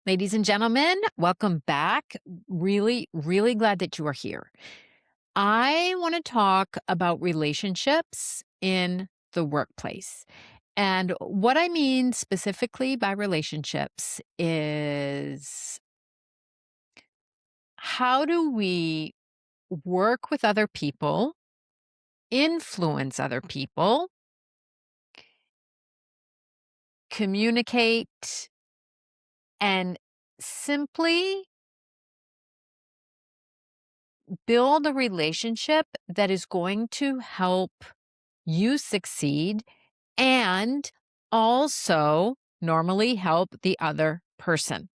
Ladies and gentlemen, welcome back. Really, really glad that you are here. I want to talk about relationships in the workplace. And what I mean specifically by relationships is how do we work with other people, influence other people, communicate, and simply build a relationship that is going to help you succeed and also normally help the other person.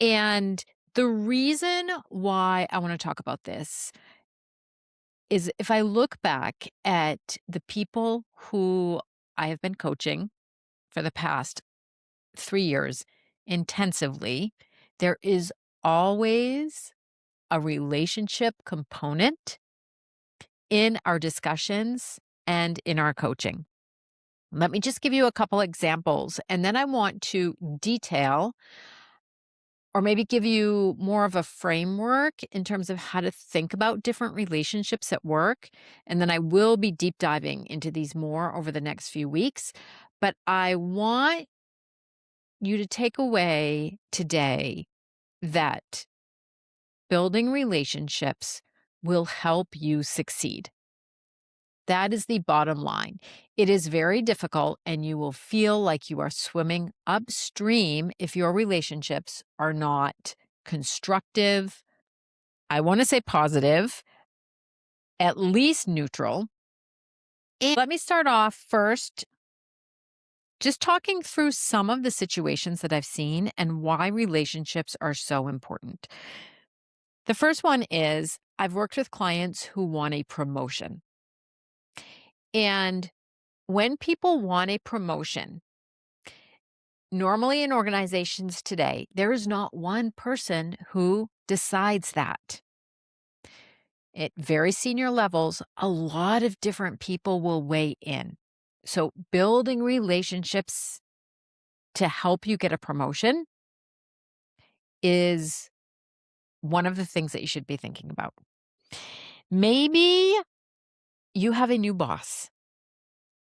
And the reason why I want to talk about this is if I look back at the people who I have been coaching for the past 3 years intensively, there is always a relationship component in our discussions and in our coaching. Let me just give you a couple examples, and then I want to detail or maybe give you more of a framework in terms of how to think about different relationships at work. And then I will be deep diving into these more over the next few weeks. But I want you to take away today that building relationships will help you succeed. That is the bottom line. It is very difficult, and you will feel like you are swimming upstream if your relationships are not constructive. I want to say positive, at least neutral. And let me start off first just talking through some of the situations that I've seen and why relationships are so important. The first one is I've worked with clients who want a promotion. And when people want a promotion, normally in organizations today, there is not one person who decides that. At very senior levels, a lot of different people will weigh in. So, building relationships to help you get a promotion is one of the things that you should be thinking about. Maybe you have a new boss.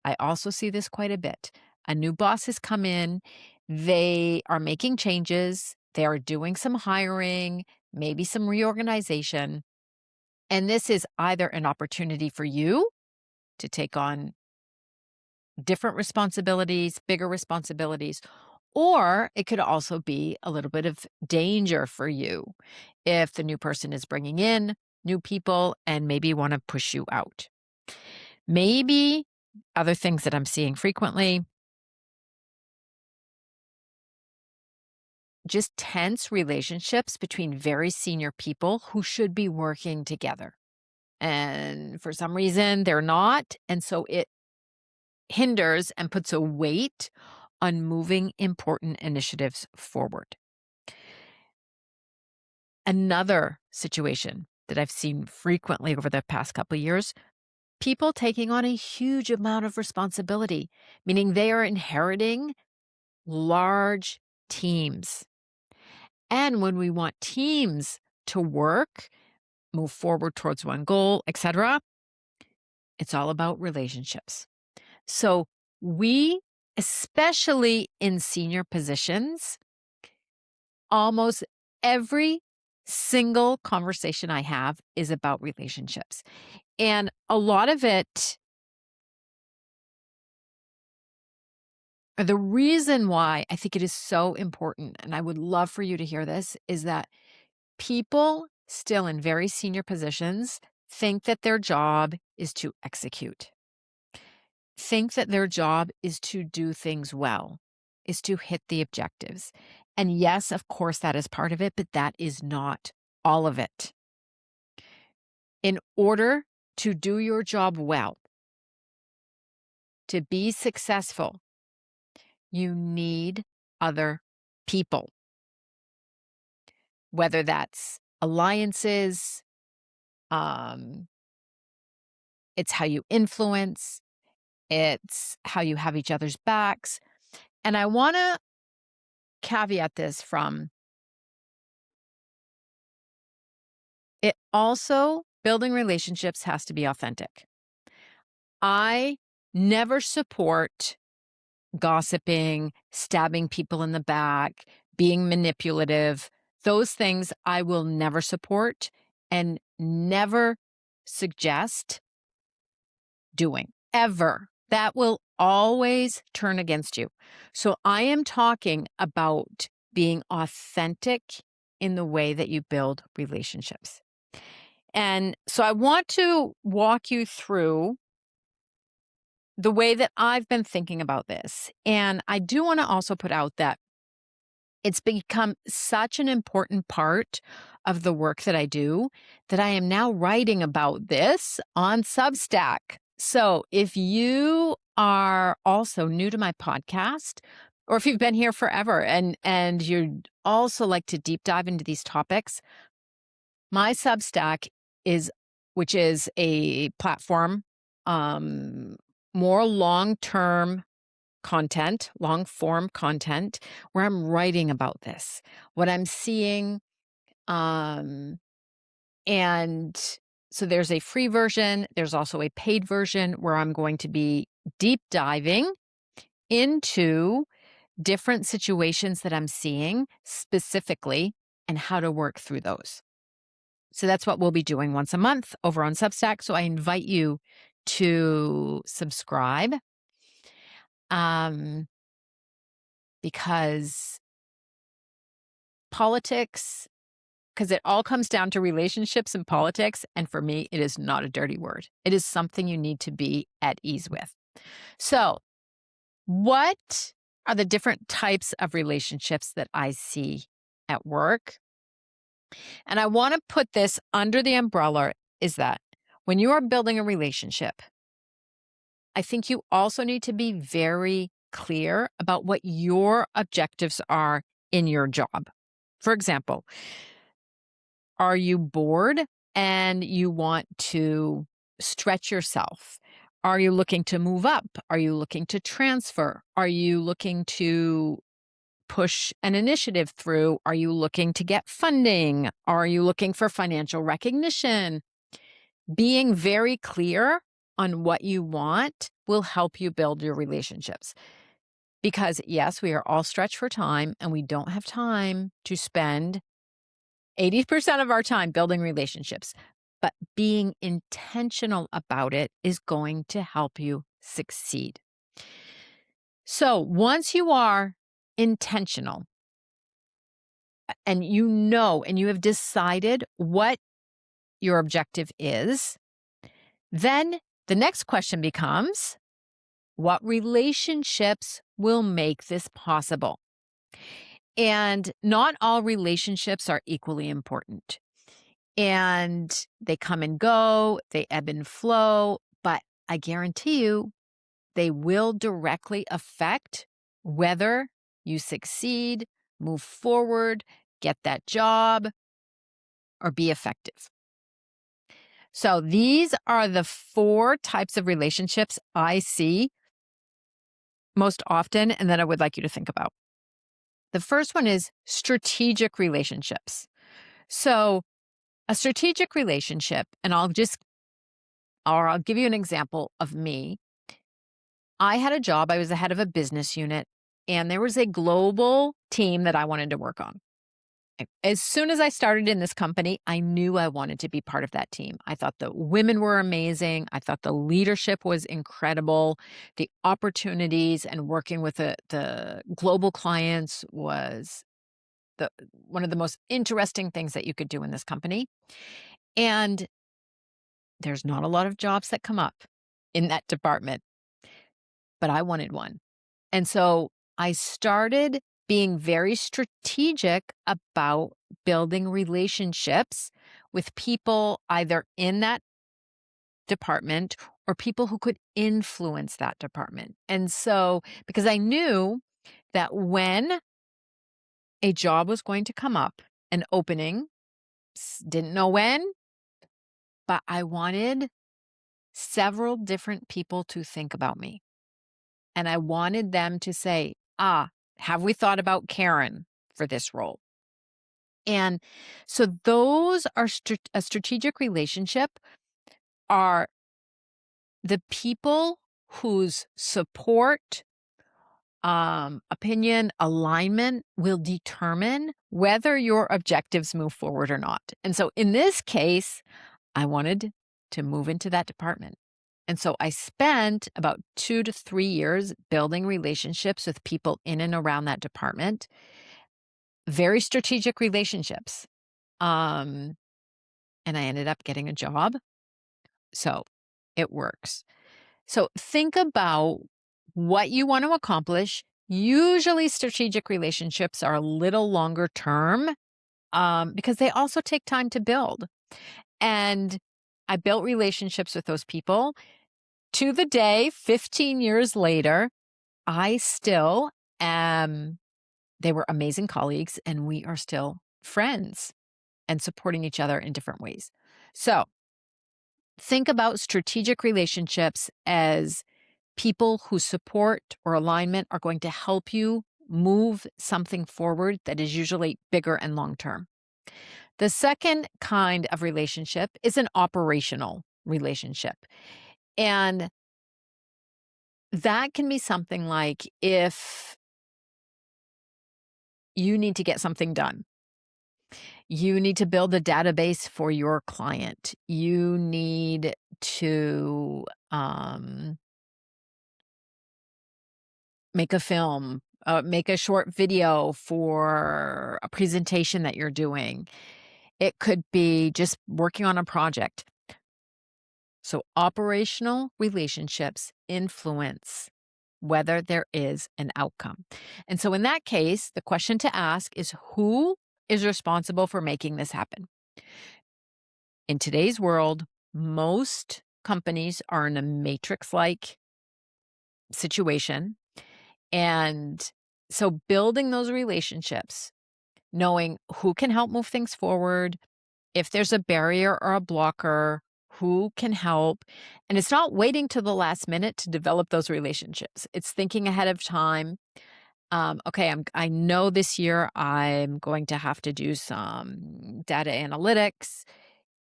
I also see this quite a bit. A new boss has come in, they are making changes, they are doing some hiring, maybe some reorganization. And this is either an opportunity for you to take on different responsibilities, bigger responsibilities, or it could also be a little bit of danger for you if the new person is bringing in new people and maybe want to push you out. Maybe other things that I'm seeing frequently, just tense relationships between very senior people who should be working together. And for some reason, they're not. And so it hinders and puts a weight on moving important initiatives forward. Another situation that I've seen frequently over the past couple of years, people taking on a huge amount of responsibility, meaning they are inheriting large teams. And when we want teams to work, move forward towards one goal, etc., it's all about relationships. So we, especially in senior positions, almost every single conversation I have is about relationships. And a lot of it, the reason why I think it is so important, and I would love for you to hear this, is that people still in very senior positions think that their job is to execute, think that their job is to do things well, is to hit the objectives. And yes, of course, that is part of it, but that is not all of it. In order to do your job well, to be successful, you need other people, whether that's alliances, um, it's how you influence, it's how you have each other's backs. And I want to caveat this from it also building relationships has to be authentic. I never support gossiping, stabbing people in the back, being manipulative. Those things I will never support and never suggest doing, ever. That will always turn against you. So I am talking about being authentic in the way that you build relationships. And so I want to walk you through the way that I've been thinking about this. And I do want to also put out that it's become such an important part of the work that I do that I am now writing about this on Substack. So if you are also new to my podcast, or if you've been here forever and you'd also like to deep dive into these topics, my Substack which is a platform, more long-term content, long form content, where I'm writing about this, what I'm seeing. And so there's a free version. There's also a paid version where I'm going to be deep diving into different situations that I'm seeing specifically and how to work through those. So that's what we'll be doing once a month over on Substack. So I invite you to subscribe. Because politics, because it all comes down to relationships and politics. And for me, it is not a dirty word. It is something you need to be at ease with. So, what are the different types of relationships that I see at work? And I want to put this under the umbrella is that when you are building a relationship, I think you also need to be very clear about what your objectives are in your job. For example, are you bored and you want to stretch yourself? Are you looking to move up? Are you looking to transfer? Are you looking to push an initiative through? Are you looking to get funding? Are you looking for financial recognition? Being very clear on what you want will help you build your relationships. Because yes, we are all stretched for time and we don't have time to spend 80% of our time building relationships, but being intentional about it is going to help you succeed. So once you are intentional and and you have decided what your objective is, then the next question becomes, what relationships will make this possible? And not all relationships are equally important. And they come and go, they ebb and flow, but I guarantee you they will directly affect whether you succeed, move forward, get that job, or be effective. So these are the 4 types of relationships I see most often and that I would like you to think about. The first one is strategic relationships. So a strategic relationship, and I'll give you an example of me. I had a job, I was the head of a business unit, and there was a global team that I wanted to work on. As soon as I started in this company, I knew I wanted to be part of that team. I thought the women were amazing. I thought the leadership was incredible. The opportunities and working with the global clients was one of the most interesting things that you could do in this company. And there's not a lot of jobs that come up in that department, but I wanted one. And so I started being very strategic about building relationships with people either in that department or people who could influence that department. And so, because I knew that when a job was going to come up, an opening, didn't know when, but I wanted several different people to think about me. And I wanted them to say, Have we thought about Karen for this role? And so those are a strategic relationship are the people whose support, opinion, alignment will determine whether your objectives move forward or not. And so in this case, I wanted to move into that department. And so I spent about 2 to 3 years building relationships with people in and around that department, very strategic relationships. Um, and I ended up getting a job. So it works. So think about what you want to accomplish. Usually, strategic relationships are a little longer term because they also take time to build. And I built relationships with those people. To the day, 15 years later, I still am, they were amazing colleagues, and we are still friends and supporting each other in different ways. So think about strategic relationships as people whose support or alignment are going to help you move something forward that is usually bigger and long term. The second kind of relationship is an operational relationship. And that can be something like if you need to get something done, you need to build a database for your client, you need to make a film, make a short video for a presentation that you're doing. It could be just working on a project. So operational relationships influence whether there is an outcome. And so in that case, the question to ask is who is responsible for making this happen? In today's world, most companies are in a matrix-like situation. And so building those relationships, knowing who can help move things forward, if there's a barrier or a blocker, who can help. And it's not waiting till the last minute to develop those relationships. It's thinking ahead of time. Okay, I know this year I'm going to have to do some data analytics,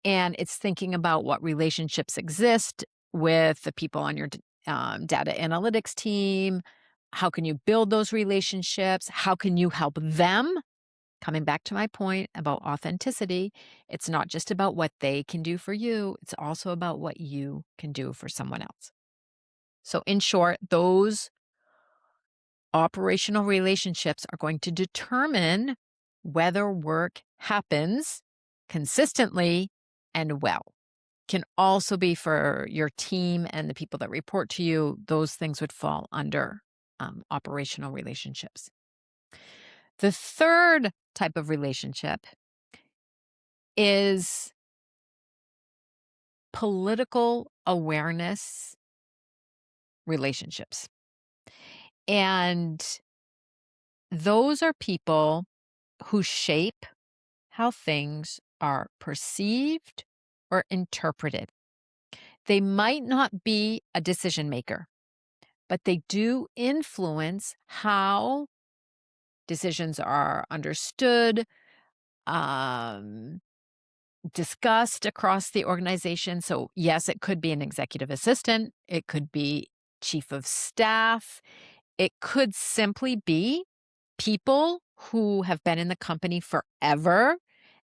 and it's thinking about what relationships exist with the people on your data analytics team. How can you build those relationships? How can you help them? Coming back to my point about authenticity, it's not just about what they can do for you, it's also about what you can do for someone else. So, in short, those operational relationships are going to determine whether work happens consistently and well. Can also be for your team and the people that report to you. Those things would fall under operational relationships. The third type of relationship is political awareness relationships. And those are people who shape how things are perceived or interpreted. They might not be a decision maker, but they do influence how decisions are understood, um, discussed across the organization. So, yes, it could be an executive assistant, it could be chief of staff, it could simply be people who have been in the company forever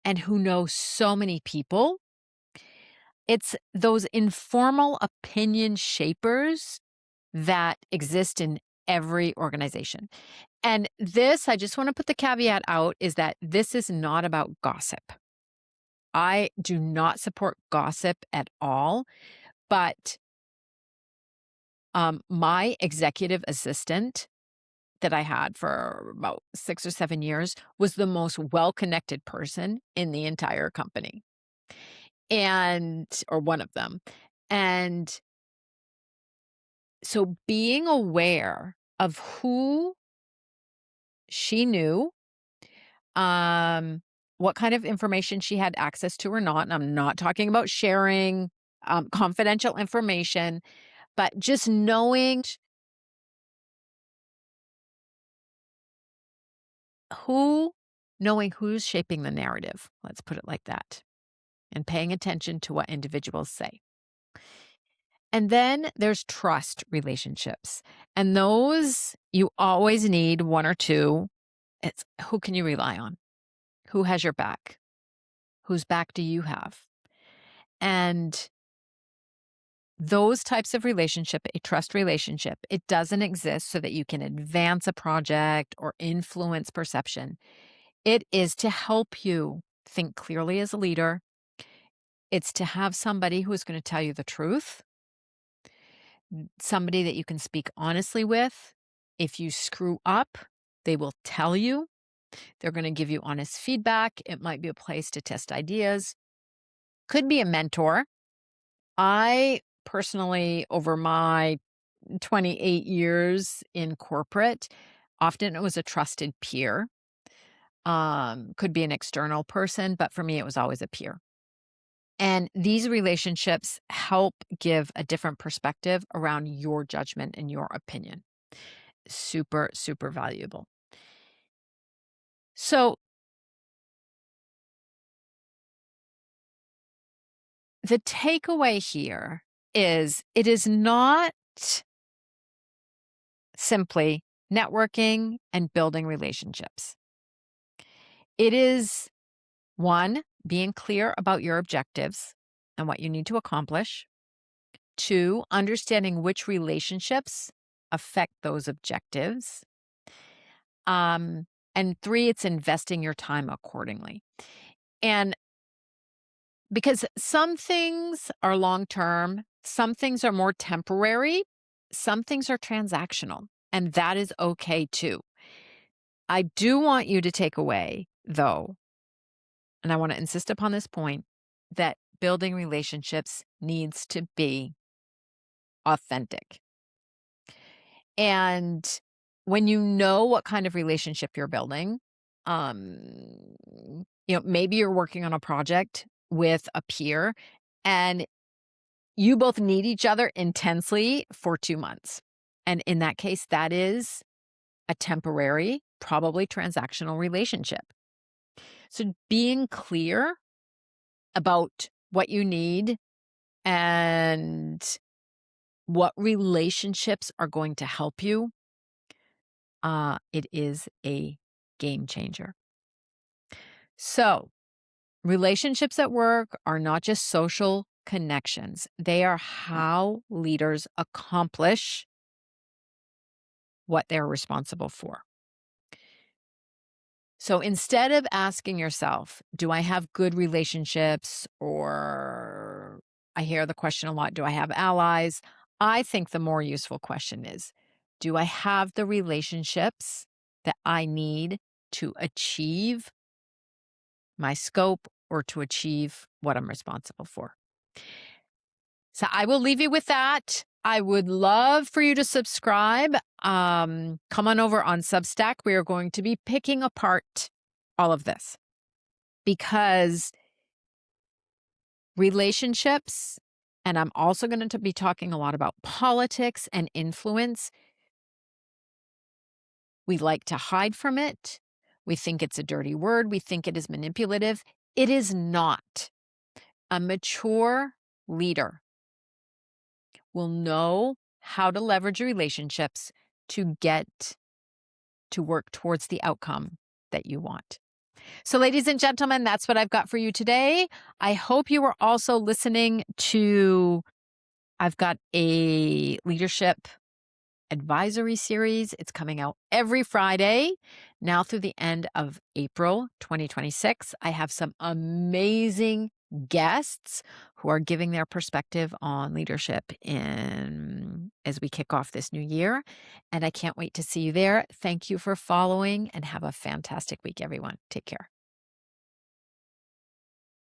and who know so many people. It's those informal opinion shapers that exist in every organization. And this, I just want to put the caveat out, is that this is not about gossip. I do not support gossip at all, but my executive assistant that I had for about 6 or 7 years was the most well-connected person in the entire company, and or one of them. And so being aware of who she knew, um, what kind of information she had access to or not, and I'm not talking about sharing confidential information, but just knowing who knowing who's shaping the narrative, let's put it like that, and paying attention to what individuals say. And then there's trust relationships. And those you always need one or two. It's who can you rely on? Who has your back? Whose back do you have? And those types of relationship, a trust relationship, it doesn't exist so that you can advance a project or influence perception. It is to help you think clearly as a leader. It's to have somebody who is going to tell you the truth, somebody that you can speak honestly with. If you screw up, they will tell you. They're going to give you honest feedback. It might be a place to test ideas. Could be a mentor. I personally, over my 28 years in corporate, often it was a trusted peer. Could be an external person, but for me, it was always a peer. And these relationships help give a different perspective around your judgment and your opinion. Super, super valuable. So the takeaway here is it is not simply networking and building relationships. It is one, being clear about your objectives and what you need to accomplish. Two, understanding which relationships affect those objectives. And three, it's investing your time accordingly. And because some things are long term, some things are more temporary, some things are transactional, and that is okay too. I do want you to take away, though, and I want to insist upon this point, that building relationships needs to be authentic. And when you know what kind of relationship you're building, maybe you're working on a project with a peer and you both need each other intensely for 2 months. And in that case, that is a temporary, probably transactional relationship. So being clear about what you need and what relationships are going to help you, it is a game changer. So relationships at work are not just social connections. They are how leaders accomplish what they're responsible for. So instead of asking yourself, do I have good relationships? Or I hear the question a lot, do I have allies? I think the more useful question is, do I have the relationships that I need to achieve my scope or to achieve what I'm responsible for? So I will leave you with that. I would love for you to subscribe. Come on over on Substack. We are going to be picking apart all of this because relationships, and I'm also going to be talking a lot about politics and influence. We like to hide from it. We think it's a dirty word. We think it is manipulative. It is not. A mature leader will know how to leverage relationships to get to work towards the outcome that you want. So, ladies and gentlemen, that's what I've got for you today. I hope you were also listening to, I've got a leadership advisory series. It's coming out every Friday now through the end of April 2026. I have some amazing guests who are giving their perspective on leadership as we kick off this new year. And I can't wait to see you there. Thank you for following and have a fantastic week, everyone. Take care.